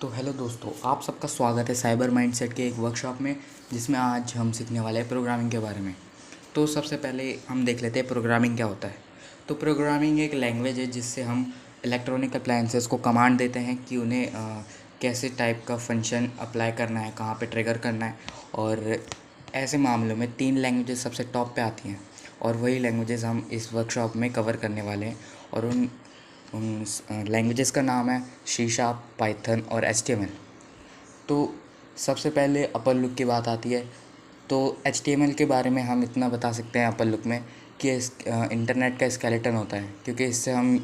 तो हेलो दोस्तों, आप सबका स्वागत है साइबर माइंडसेट के एक वर्कशॉप में, जिसमें आज हम सीखने वाले हैं प्रोग्रामिंग के बारे में। तो सबसे पहले हम देख लेते हैं प्रोग्रामिंग क्या होता है। तो प्रोग्रामिंग एक लैंग्वेज है जिससे हम इलेक्ट्रॉनिक अप्लायंसेस को कमांड देते हैं कि उन्हें कैसे टाइप का फंक्शन अप्लाई करना है, कहाँ पे ट्रिगर करना है। और ऐसे मामलों में 3 लैंग्वेजेस सबसे टॉप पे आती हैं, और वही लैंग्वेजेस हम इस वर्कशॉप में कवर करने वाले हैं। और उन उन लैंग्वेजेस का नाम है सी शार्प, पाइथन और HTML। तो सबसे पहले अपर लुक की बात आती है। तो HTML के बारे में हम इतना बता सकते हैं अपर लुक में कि इंटरनेट का स्केलेटन होता है, क्योंकि इससे हम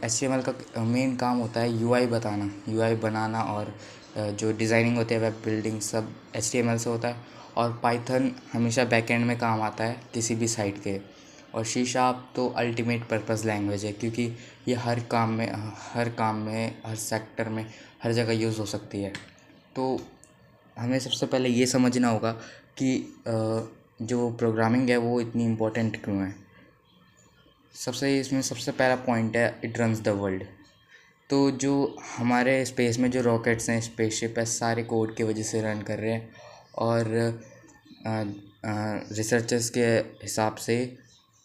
HTML का मेन काम होता है UI बनाना, और जो डिज़ाइनिंग होती है, वेब बिल्डिंग, सब HTML से होता है। और पाइथन हमेशा बैकएंड में काम आता है किसी भी साइट के। और सी शार्प तो अल्टीमेट पर्पस लैंग्वेज है, क्योंकि ये हर हर सेक्टर में, हर जगह यूज़ हो सकती है। तो हमें सबसे पहले ये समझना होगा कि जो प्रोग्रामिंग है वो इतनी इम्पोर्टेंट क्यों है। सबसे पहला पॉइंट है, इट रन्स द वर्ल्ड। तो जो हमारे स्पेस में जो रॉकेट्स हैं, स्पेसशिप है, सारे कोड की वजह से रन कर रहे हैं। और रिसर्चर्स के हिसाब से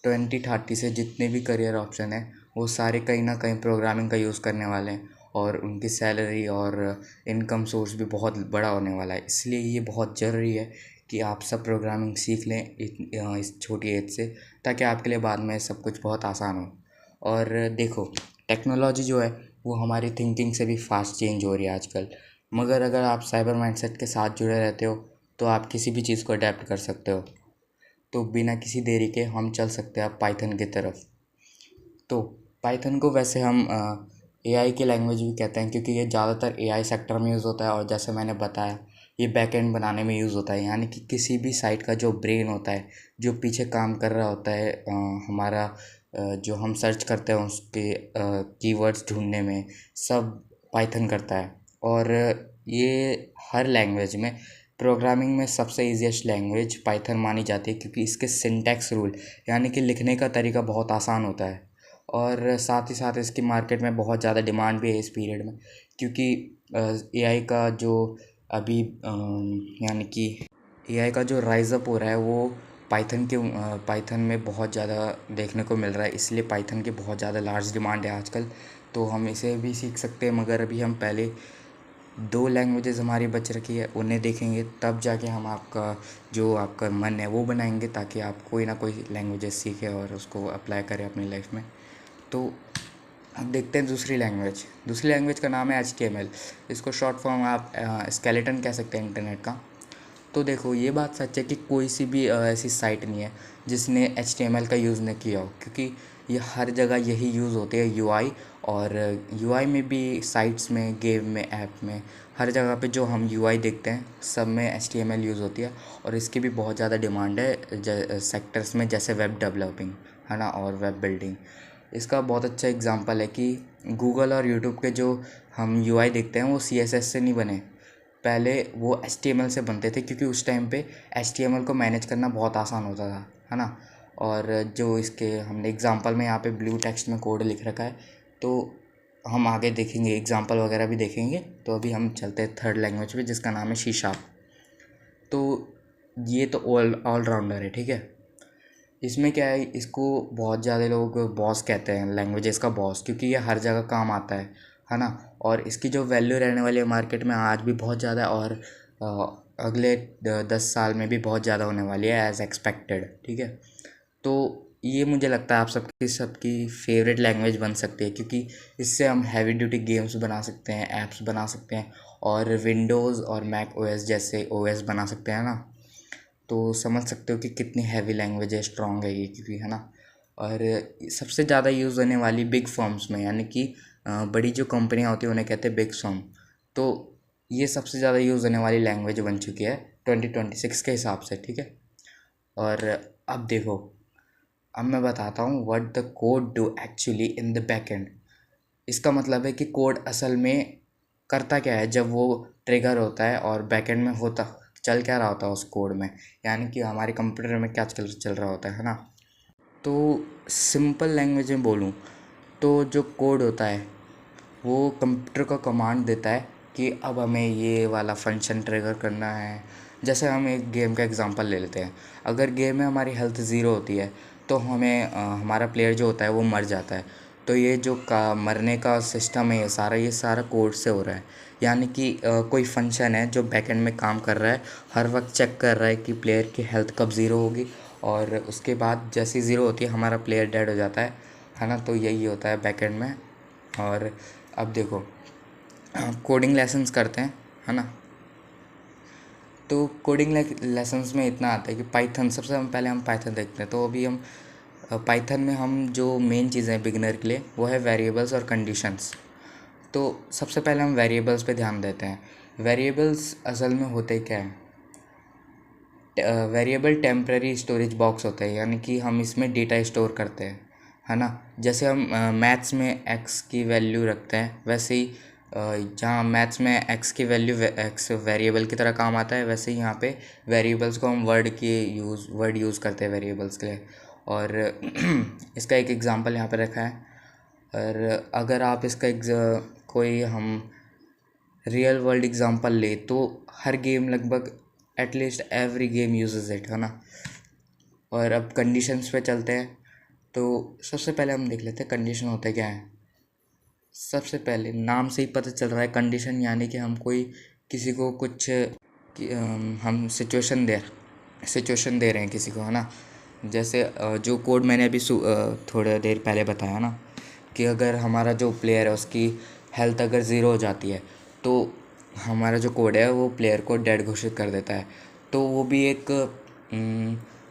2030 से जितने भी करियर ऑप्शन हैं वो सारे कहीं ना कहीं प्रोग्रामिंग का यूज़ करने वाले हैं, और उनकी सैलरी और इनकम सोर्स भी बहुत बड़ा होने वाला है। इसलिए ये बहुत ज़रूरी है कि आप सब प्रोग्रामिंग सीख लें इस छोटी एज से, ताकि आपके लिए बाद में सब कुछ बहुत आसान हो। और देखो, टेक्नोलॉजी जो है वो हमारी थिंकिंग से भी फास्ट चेंज हो रही है आजकल। मगर अगर आप साइबर माइंडसेट के साथ जुड़े रहते हो तो आप किसी भी चीज़ को अडेप्ट कर सकते हो। तो बिना किसी देरी के हम चल सकते हैं अब पाइथन की तरफ। तो पाइथन को वैसे हम AI की लैंग्वेज भी कहते हैं, क्योंकि ये ज़्यादातर AI सेक्टर में यूज़ होता है। और जैसे मैंने बताया, ये बैकएंड बनाने में यूज़ होता है, यानी कि किसी भी साइट का जो ब्रेन होता है, जो पीछे काम कर रहा होता है, हमारा जो हम सर्च करते हैं उसके कीवर्ड्स ढूंढने में, सब पाइथन करता है। और ये हर लैंग्वेज में, प्रोग्रामिंग में सबसे ईजीएस्ट लैंग्वेज पाइथन मानी जाती है, क्योंकि इसके सिंटैक्स रूल, यानी कि लिखने का तरीका बहुत आसान होता है। और साथ ही साथ इसकी मार्केट में बहुत ज़्यादा डिमांड भी है इस पीरियड में, क्योंकि AI का जो अभी यानी कि AI का जो राइज़ अप हो रहा है वो पाइथन में बहुत ज़्यादा देखने को मिल रहा है। इसलिए पाइथन की बहुत ज़्यादा लार्ज डिमांड है आजकल। तो हम इसे भी सीख सकते हैं, मगर अभी हम पहले 2 लैंग्वेजेस हमारी बच रखी है, उन्हें देखेंगे, तब जाके हम आपका मन है वो बनाएंगे, ताकि आप कोई ना कोई लैंग्वेजेस सीखें और उसको अप्लाई करें अपनी लाइफ में। तो अब देखते हैं दूसरी लैंग्वेज का नाम है HTML। इसको शॉर्ट फॉर्म आप स्केलेटन कह सकते हैं इंटरनेट का। तो देखो, ये बात सच है कि कोई सी भी ऐसी साइट नहीं है जिसने HTML का यूज़ नहीं किया हो, क्योंकि ये हर जगह यही यूज़ होते हैं UI। और UI में भी, साइट्स में, गेम में, ऐप में, हर जगह पे जो हम UI देखते हैं सब में HTML यूज़ होती है। और इसकी भी बहुत ज़्यादा डिमांड है सेक्टर्स में, जैसे वेब डेवलपिंग है ना, और वेब बिल्डिंग। इसका बहुत अच्छा एग्जांपल है कि गूगल और यूट्यूब के जो हम UI देखते हैं वो CSS से नहीं बने, पहले वो HTML से बनते थे, क्योंकि उस टाइम पे HTML को मैनेज करना बहुत आसान होता था, है ना। और जो इसके हमने एग्जांपल में यहाँ पे ब्लू टेक्स्ट में कोड लिख रखा है, तो हम आगे देखेंगे, एग्जांपल वगैरह भी देखेंगे। तो अभी हम चलते हैं थर्ड लैंग्वेज पे, जिसका नाम है सी शार्प। तो ये तो ऑलराउंडर है, ठीक है। इसमें क्या है, इसको बहुत ज़्यादा लोग बॉस कहते हैं, लैंग्वेजेस का बॉस, क्योंकि ये हर जगह काम आता है ना। और इसकी जो वैल्यू रहने वाली है मार्केट में आज भी बहुत ज़्यादा है, और अगले 10 साल में भी बहुत ज़्यादा होने वाली है एज़ एक्सपेक्टेड, ठीक है। तो ये मुझे लगता है आप सबकी सबकी फेवरेट लैंग्वेज बन सकती है, क्योंकि इससे हम हैवी ड्यूटी गेम्स बना सकते हैं, ऐप्स बना सकते हैं, और विंडोज़ और मैक OS जैसे OS बना सकते हैं ना। तो समझ सकते हो कि कितनी हैवी लैंग्वेज है, स्ट्रॉन्ग है ये, क्योंकि है ना। और सबसे ज़्यादा यूज़ होने वाली बिग फर्म्स में, यानी कि बड़ी जो कंपनियां होती हैं उन्हें कहते हैं बिग फर्म। तो ये सबसे ज़्यादा यूज़ होने वाली लैंग्वेज बन चुकी है 2026 के हिसाब से, ठीक है। और अब देखो, अब मैं बताता हूँ what the code do actually in the back and. इसका मतलब है कि कोड असल में करता क्या है जब वो ट्रिगर होता है, और बैकएंड में होता चल क्या रहा होता है उस कोड में, यानी कि हमारे कंप्यूटर में क्या चल चल रहा होता है ना। तो सिंपल लैंग्वेज में बोलूँ तो जो कोड होता है वो कंप्यूटर को कमांड देता है कि अब हमें ये वाला फंक्शन ट्रिगर करना है। जैसे हम एक गेम का एग्जांपल ले लेते हैं। अगर गेम में हमारी हेल्थ ज़ीरो होती है तो हमें हमारा प्लेयर जो होता है वो मर जाता है। तो ये जो का मरने का सिस्टम है ये सारा कोड से हो रहा है। यानी कि कोई फंक्शन है जो बैकएंड में काम कर रहा है, हर वक्त चेक कर रहा है कि प्लेयर की हेल्थ कब ज़ीरो होगी, और उसके बाद जैसी ज़ीरो होती है हमारा प्लेयर डेड हो जाता है ना। तो यही होता है बैकएंड में। और अब देखो, कोडिंग लेसन्स करते हैं, है ना। तो कोडिंग लेसन्स में इतना आता है कि पाइथन, सबसे पहले हम पाइथन देखते हैं। तो अभी हम पाइथन में हम जो मेन चीज़ें हैं बिगिनर के लिए वो है वेरिएबल्स और कंडीशंस। तो सबसे पहले हम वेरिएबल्स पे ध्यान देते हैं। वेरिएबल्स असल में होते क्या है? वेरिएबल टेम्पररी स्टोरेज बॉक्स होता है, यानी कि हम इसमें डेटा स्टोर करते हैं, है ना। जैसे हम मैथ्स में एक्स की वैल्यू रखते हैं, वैसे ही जहाँ मैथ्स में एक्स की वैल्यू एक्स वेरिएबल की तरह काम आता है, वैसे ही यहाँ पे वेरिएबल्स को हम वर्ड यूज़ करते हैं वेरिएबल्स के लिए। और इसका एक एग्ज़ाम्पल यहाँ पे रखा है। और अगर आप इसका कोई हम रियल वर्ल्ड एग्जांपल ले तो हर गेम लगभग at least every game uses it, है ना। और अब कंडीशंस पे चलते हैं। तो सबसे पहले हम देख लेते हैं कंडीशन होता है क्या है। सबसे पहले नाम से ही पता चल रहा है कंडीशन, यानी कि हम कोई किसी को कुछ हम सिचुएशन दे रहे हैं किसी को, है ना। जैसे जो कोड मैंने अभी थोड़ा देर पहले बताया ना, कि अगर हमारा जो प्लेयर है उसकी हेल्थ अगर ज़ीरो हो जाती है तो हमारा जो कोड है वो प्लेयर को डेड घोषित कर देता है। तो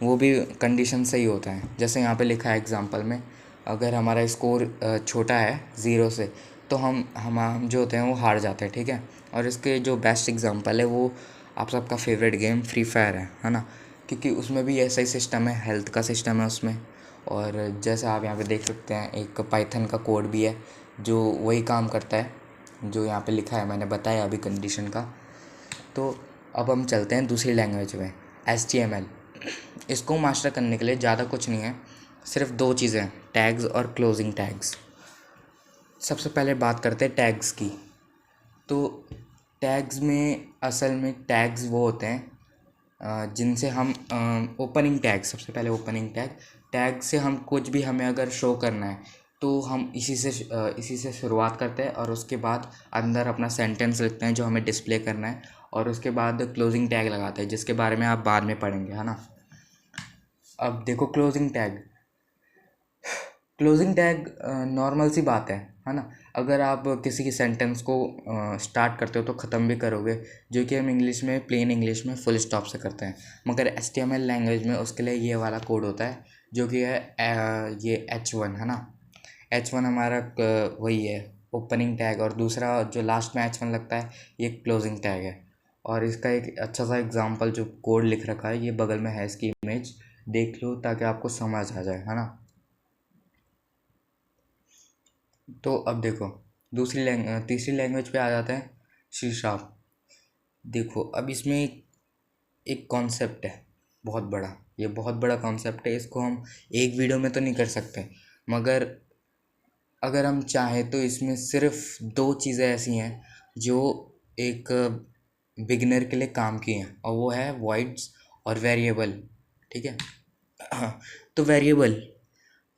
वो भी कंडीशन से ही होता है। जैसे यहाँ पे लिखा है एग्जांपल में, अगर हमारा स्कोर छोटा है ज़ीरो से तो हम जो होते हैं वो हार जाते हैं, ठीक है। और इसके जो बेस्ट एग्जांपल है वो आप सबका फेवरेट गेम फ्री फायर है ना। क्योंकि उसमें भी ऐसा ही सिस्टम है, हेल्थ का सिस्टम है उसमें। और जैसे आप यहाँ पे देख सकते हैं एक पाइथन का कोड भी है जो वही काम करता है जो यहाँ पे लिखा है, मैंने बताया अभी कंडीशन का। तो अब हम चलते हैं दूसरी लैंग्वेज में, HTML। इसको मास्टर करने के लिए ज़्यादा कुछ नहीं है, सिर्फ दो चीज़ें हैं, टैग्स और क्लोजिंग टैग्स। सबसे पहले बात करते हैं टैग्स की। तो टैग्स में असल में टैग्स वो होते हैं जिनसे हम ओपनिंग टैग, सबसे पहले ओपनिंग टैग से हम कुछ भी हमें अगर शो करना है तो हम इसी से शुरुआत करते हैं और उसके बाद अंदर अपना सेंटेंस लिखते हैं जो हमें डिस्प्ले करना है, और उसके बाद क्लोजिंग टैग लगाते हैं जिसके बारे में आप बाद में पढ़ेंगे, है ना। अब देखो क्लोजिंग टैग नॉर्मल सी बात है ना। अगर आप किसी की सेंटेंस को स्टार्ट करते हो तो ख़त्म भी करोगे, जो कि हम इंग्लिश में, प्लेन इंग्लिश में फुल स्टॉप से करते हैं। मगर HTML लैंग्वेज में उसके लिए ये वाला कोड होता है जो कि है ये H1, है ना। H1 हमारा वही है ओपनिंग टैग, और दूसरा जो लास्ट में H1 लगता है ये क्लोजिंग टैग है। और इसका एक अच्छा सा एग्जांपल जो कोड लिख रखा है ये बगल में है, इसकी इमेज देख लो ताकि आपको समझ आ जाए, है ना। तो अब देखो तीसरी लैंग्वेज पे आ जाते हैं, सी शार्प। देखो अब इसमें एक कॉन्सेप्ट है बहुत बड़ा, ये बहुत बड़ा कॉन्सेप्ट है। इसको हम एक वीडियो में तो नहीं कर सकते, मगर अगर हम चाहें तो इसमें सिर्फ दो चीज़ें ऐसी हैं जो एक बिगिनर के लिए काम की हैं, और वो है वॉइड्स और वेरिएबल, ठीक है। हाँ, तो वेरिएबल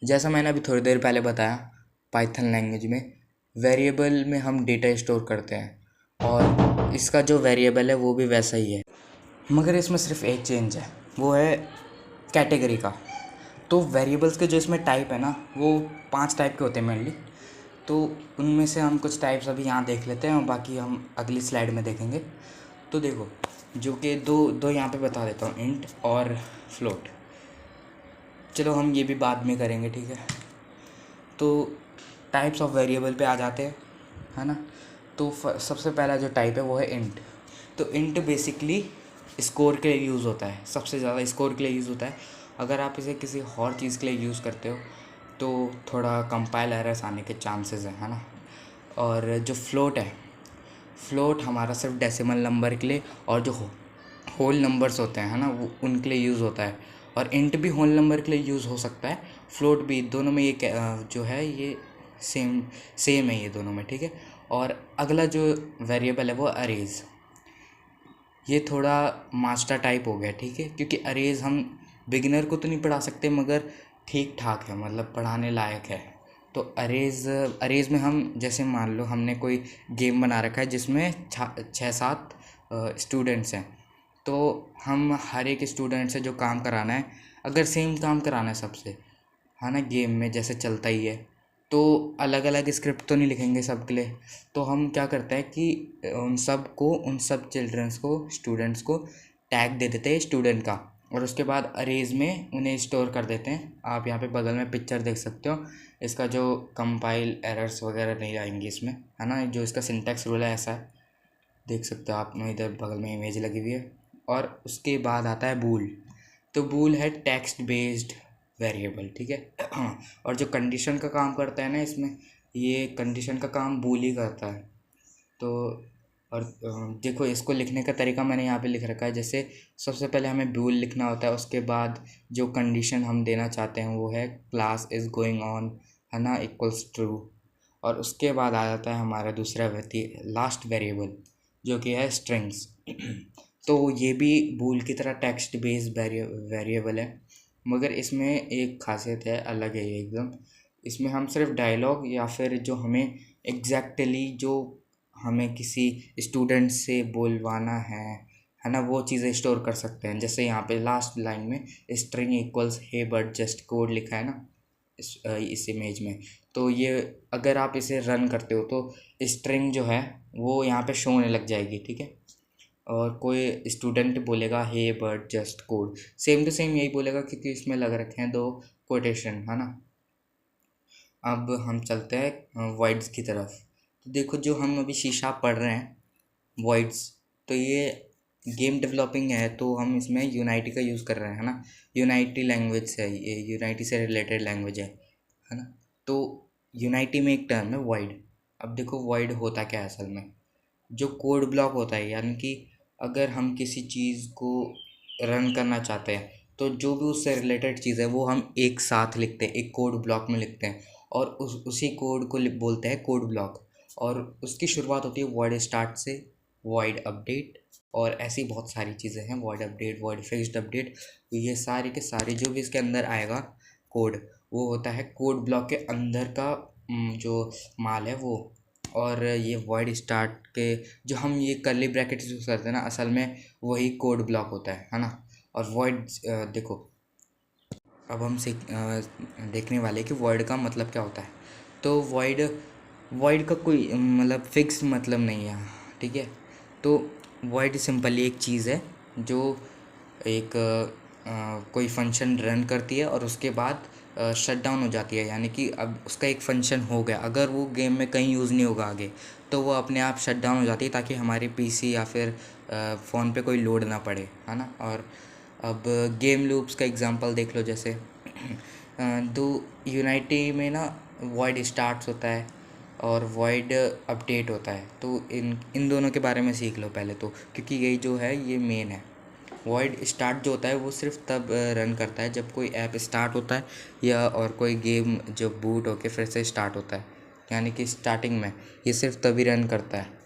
जैसा मैंने अभी थोड़ी देर पहले बताया, पाइथन लैंग्वेज में वेरिएबल में हम डेटा स्टोर करते हैं, और इसका जो वेरिएबल है वो भी वैसा ही है, मगर इसमें सिर्फ एक चेंज है, वो है कैटेगरी का। तो वेरिएबल्स के जो इसमें टाइप है ना वो 5 टाइप के होते हैं मेनली। तो उनमें से हम कुछ टाइप्स अभी यहाँ देख लेते हैं और बाकी हम अगली स्लाइड में देखेंगे। तो देखो, जो कि दो यहाँ पे बता देता हूँ, इंट और फ्लोट। चलो हम ये भी बाद में करेंगे, ठीक है। तो टाइप्स ऑफ वेरिएबल पे आ जाते हैं, है ना। तो सबसे पहला जो टाइप है वो है इंट। तो इंट बेसिकली स्कोर के लिए यूज़ होता है, सबसे ज़्यादा स्कोर के लिए यूज़ होता है। अगर आप इसे किसी और चीज़ के लिए यूज़ करते हो तो थोड़ा कंपाइल एरर्स आने के चांसेस हैं, है ना। और जो फ्लोट हमारा सिर्फ डेसिमल नंबर के लिए, और जो होल नंबर्स होते हैं, है ना, वो उनके लिए यूज़ होता है। और इंट भी होल नंबर के लिए यूज़ हो सकता है, फ्लोट भी, दोनों में ये जो है ये सेम है ये दोनों में, ठीक है। और अगला जो वेरिएबल है वो अरेज। ये थोड़ा मास्टर टाइप हो गया, ठीक है, क्योंकि अरेज हम बिगिनर को तो नहीं पढ़ा सकते मगर ठीक ठाक है, मतलब पढ़ाने लायक है। तो अरेज अरेज में हम जैसे मान लो हमने कोई गेम बना रखा है जिसमें 6-7 स्टूडेंट्स हैं। तो हम हर एक स्टूडेंट से जो काम कराना है, अगर सेम काम कराना है सबसे, है ना, गेम में जैसे चलता ही है, तो अलग अलग स्क्रिप्ट तो नहीं लिखेंगे सबके लिए। तो हम क्या करते हैं कि उन सब चिल्ड्रंस को, स्टूडेंट्स को टैग दे देते हैं स्टूडेंट का, और उसके बाद अरेज में उन्हें स्टोर कर देते हैं। आप यहाँ पे बगल में पिक्चर देख सकते हो। इसका जो कंपाइल एरर्स वगैरह नहीं आएंगी इसमें, है ना, जो इसका सिंटैक्स रूल है ऐसा है, देख सकते हो आप, में इधर बगल में इमेज लगी हुई है। और उसके बाद आता है बूल। तो बूल है टेक्स्ट बेस्ड वेरिएबल, ठीक है। और जो कंडीशन का काम करता है ना इसमें, ये कंडीशन का काम बूल ही करता है। तो और देखो इसको लिखने का तरीका मैंने यहाँ पे लिख रखा है। जैसे सबसे पहले हमें बूल लिखना होता है, उसके बाद जो कंडीशन हम देना चाहते हैं वो है क्लास इज़ गोइंग ऑन, है ना, इक्वल्स ट्रू। और उसके बाद आ जाता है हमारा दूसरा लास्ट वेरिएबल जो कि है स्ट्रिंग्स। तो ये भी बूल की तरह टेक्स्ट बेस्ड वेरिएबल है, मगर इसमें एक खासियत है, अलग है ये एकदम। इसमें हम सिर्फ डायलॉग या फिर जो हमें एग्जैक्टली जो हमें किसी स्टूडेंट से बोलवाना है ना, वो चीज़ें स्टोर कर सकते हैं। जैसे यहाँ पे लास्ट लाइन में string equals hey but just code लिखा है ना इस इमेज में। तो ये अगर आप इसे रन करते हो तो स्ट्रिंग जो है वो यहाँ पे शो होने लग जाएगी, ठीक है। और कोई स्टूडेंट बोलेगा हे but just code, same to same यही बोलेगा क्योंकि इसमें लग रखे हैं 2 कोटेशन, है ना। अब हम चलते हैं वॉइड्स की तरफ। तो देखो जो हम अभी शीशा पढ़ रहे हैं वॉइड्स, तो ये गेम डेवलपिंग है, तो हम इसमें यूनाइटी का यूज़ कर रहे हैं, है ना। यूनाइटी लैंग्वेज से, ये यूनाइटी से रिलेटेड लैंग्वेज है ना। तो यूनाइटी में एक टर्म है वॉइड। अब देखो वॉइड होता क्या है असल में, जो कोड ब्लॉक होता है, यानी कि अगर हम किसी चीज़ को रन करना चाहते हैं तो जो भी उससे रिलेटेड चीज़ है वो हम एक साथ लिखते हैं, एक कोड ब्लॉक में लिखते हैं, और उसी कोड को बोलते हैं कोड ब्लॉक। और उसकी शुरुआत होती है वॉइड स्टार्ट से, वॉइड अपडेट, और ऐसी बहुत सारी चीज़ें हैं, void update, void fixed update. तो ये सारे के सारे जो भी इसके अंदर आएगा कोड, वो होता है कोड ब्लॉक के अंदर का जो माल है वो। और ये वॉइड स्टार्ट के जो हम ये कर्ली ब्रैकेट यूज़ करते हैं ना, असल में वही कोड ब्लॉक होता है ना। और वॉइड देखो, अब हम देखने वाले कि वॉइड का मतलब क्या होता है। तो वॉइड वॉइड का कोई मतलब फिक्स मतलब नहीं है, ठीक है। तो वॉइड सिंपली एक चीज़ है जो एक कोई फंक्शन रन करती है और उसके बाद शट डाउन हो जाती है, यानी कि अब उसका एक फंक्शन हो गया, अगर वो गेम में कहीं यूज़ नहीं होगा आगे, तो वो अपने आप शट डाउन हो जाती है, ताकि हमारे पीसी या फिर फ़ोन पे कोई लोड ना पड़े, है ना। और अब गेम लूप्स का एग्जांपल देख लो, जैसे तो यूनाइटी में ना वॉइड स्टार्ट्स होता है और वॉइड अपडेट होता है। तो इन इन दोनों के बारे में सीख लो पहले तो, क्योंकि यही जो है ये मेन है। वॉइड स्टार्ट जो होता है वो सिर्फ तब रन करता है जब कोई ऐप स्टार्ट होता है, या और कोई गेम जो बूट होके फिर से स्टार्ट होता है, यानी कि स्टार्टिंग में ये सिर्फ तभी रन करता है।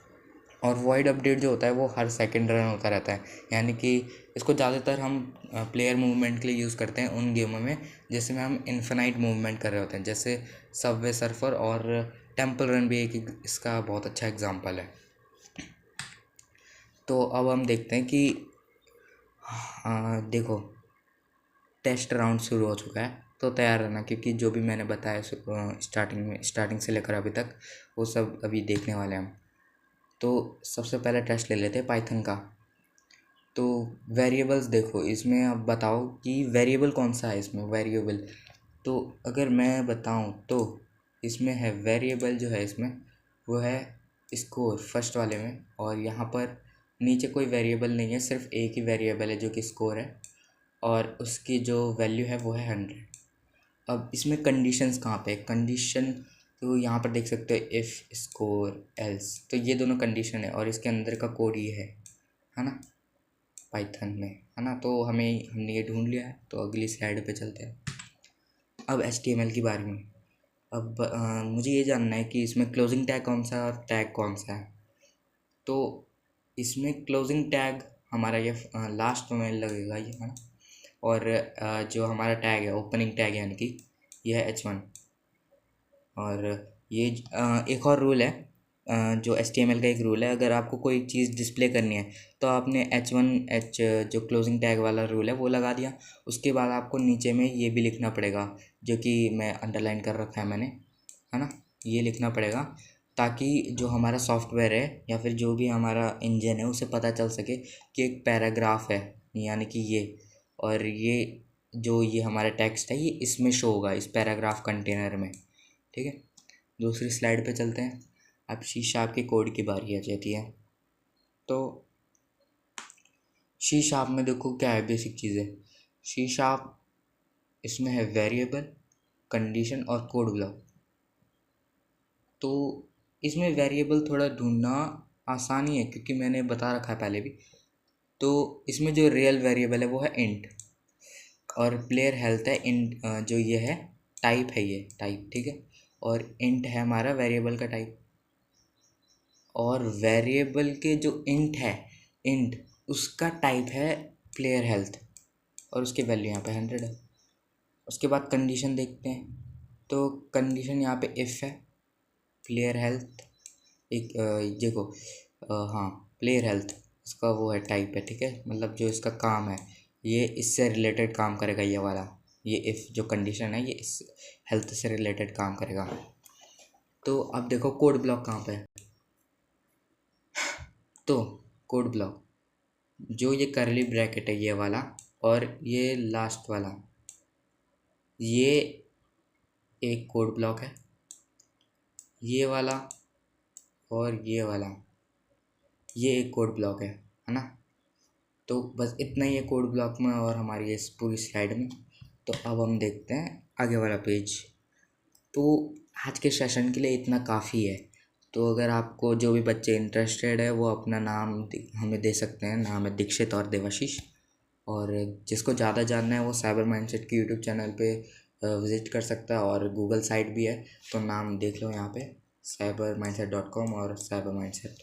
और वॉइड अपडेट जो होता है वो हर सेकंड रन होता रहता है, यानी कि इसको ज़्यादातर हम प्लेयर मूवमेंट के लिए यूज़ करते हैं उन गेमों में जिसमें हम इन्फिनाइट मूवमेंट कर रहे होते हैं, जैसे सबवे सर्फर और टेम्पल रन भी एक इसका बहुत अच्छा एग्जांपल है। तो अब हम देखते हैं कि देखो टेस्ट राउंड शुरू हो चुका है, तो तैयार रहना, क्योंकि जो भी मैंने बताया स्टार्टिंग से लेकर अभी तक वो सब अभी देखने वाले हैं हम। तो सबसे पहले टेस्ट ले लेते हैं पाइथन का। तो वेरिएबल्स देखो, इसमें अब बताओ कि वेरिएबल कौन सा है इसमें, वेरिएबल। तो अगर मैं बताऊं तो इसमें है वेरिएबल जो है इसमें, वो है स्कोर फर्स्ट वाले में, और यहाँ पर नीचे कोई वेरिएबल नहीं है, सिर्फ एक ही वेरिएबल है जो कि स्कोर है, और उसकी जो वैल्यू है वो है 100। अब इसमें कंडीशंस कहाँ पे, कंडीशन तो यहाँ पर देख सकते हो, इफ़ स्कोर एल्स, तो ये दोनों कंडीशन है, और इसके अंदर का कोड ये है ना, पाइथन में, है ना। तो हमने ये ढूंढ लिया है, तो अगली स्लाइड पे चलते हैं। अब HTML की बारे में, अब मुझे ये जानना है कि इसमें क्लोजिंग टैग कौन सा है और टैग कौन सा है। तो इसमें क्लोजिंग टैग हमारा ये लास्ट में लगेगा ये, है ना। और जो हमारा टैग है ओपनिंग टैग यानी कि ये है H1। और ये एक और रूल है, जो HTML का एक रूल है, अगर आपको कोई चीज़ डिस्प्ले करनी है तो आपने H1 जो क्लोजिंग टैग वाला रूल है वो लगा दिया। उसके बाद आपको नीचे में ये भी लिखना पड़ेगा, जो कि मैं अंडरलाइन कर रखा है मैंने, है ना। ये लिखना पड़ेगा ताकि जो हमारा सॉफ्टवेयर है या फिर जो भी हमारा इंजन है उसे पता चल सके कि एक पैराग्राफ है, यानी कि ये, और ये जो ये हमारा टेक्स्ट है ये इसमें शो होगा, इस पैराग्राफ कंटेनर में। ठीक है, दूसरी स्लाइड पे चलते हैं। अब सी शार्प के कोड की बारी आ जाती है। तो सी शार्प में देखो क्या है बेसिक चीज़ें। सी शार्प इसमें है वेरिएबल, कंडीशन और कोड ब्लॉक। तो इसमें वेरिएबल थोड़ा ढूंढना आसानी है क्योंकि मैंने बता रखा है पहले भी। तो इसमें जो रियल वेरिएबल है वो है इंट, और प्लेयर हेल्थ है इंट, जो ये है टाइप है, ये टाइप, ठीक है। और इंट है हमारा वेरिएबल का टाइप। और वेरिएबल के जो इंट है, इंट उसका टाइप है प्लेयर हेल्थ, और उसकी वैल्यू यहाँ पे 100 है। उसके बाद कंडीशन देखते हैं। तो कंडीशन यहाँ पे इफ़ है, प्लेयर हेल्थ एक देखो, हाँ, प्लेयर हेल्थ इसका वो है टाइप है, ठीक है। मतलब जो इसका काम है ये इससे रिलेटेड काम करेगा, ये वाला, ये इफ़ जो कंडीशन है ये इस हेल्थ से रिलेटेड काम करेगा। तो अब देखो कोड ब्लॉक कहाँ पे है। तो कोड ब्लॉक जो ये करली ब्रैकेट है ये वाला, और ये लास्ट वाला, ये एक कोड ब्लॉक है। ये वाला और ये वाला, ये एक कोड ब्लॉक है ना। तो बस इतना ही है कोड ब्लॉक में और हमारी इस पूरी स्लाइड में। तो अब हम देखते हैं आगे वाला पेज। तो आज के सेशन के लिए इतना काफ़ी है। तो अगर आपको जो भी बच्चे इंटरेस्टेड है वो अपना नाम हमें दे सकते हैं। नाम है दीक्षित और देवाशीष। और जिसको ज़्यादा जानना है वो साइबर माइंडसेट के यूट्यूब चैनल पे विज़िट कर सकता है, और गूगल साइट भी है। तो नाम देख लो यहाँ पे cybermindset.com और cyber mindset।